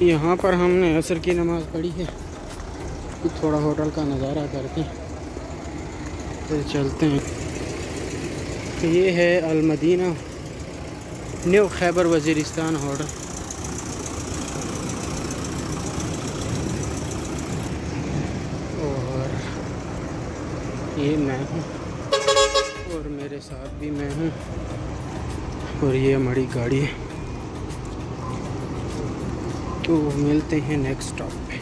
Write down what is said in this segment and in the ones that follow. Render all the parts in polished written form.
यहाँ पर हमने असर की नमाज़ पढ़ी है। थोड़ा होटल का नज़ारा करते हैं फिर चलते हैं। ये है अल-मदीना न्यू खैबर वज़ीरिस्तान होटल। और ये मैं हूँ और मेरे साथ भी मैं हूँ और ये हमारी गाड़ी है। तो मिलते हैं नेक्स्ट स्टॉप पे।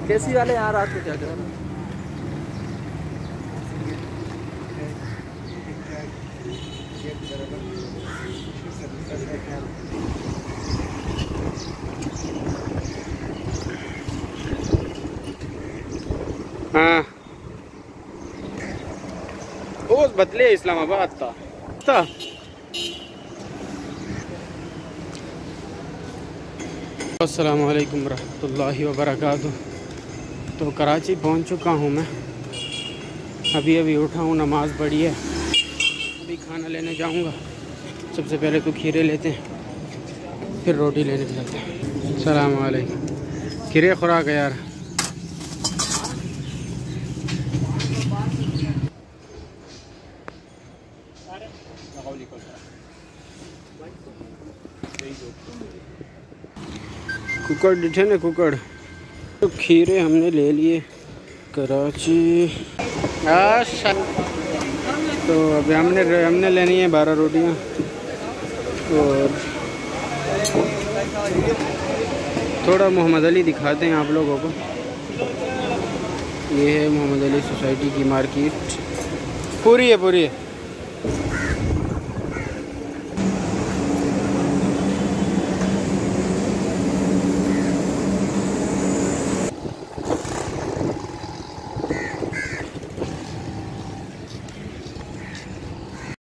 कैसी वाले यहाँ रात को क्या करें? हाँ वो बदले इस्लामाबाद था। अस्सलामु अलैकुम रहमतुल्लाहि व बरकातुहू। तो कराची पहुंच चुका हूं मैं। अभी उठा हूं, नमाज़ पढ़ी है, अभी खाना लेने जाऊंगा। सबसे पहले तो खीरे लेते हैं फिर रोटी लेने चलते हैं। अस्सलामु अलैकुम। खीरे खुराक है यार। कुकड़ डिठे ने कुकड़। तो खीरे हमने ले लिए कराची। तो अभी हमने लेनी है 12 रोटियाँ और थोड़ा मोहम्मद अली दिखाते हैं आप लोगों को। ये है मोहम्मद अली सोसाइटी की मार्केट। पूरी है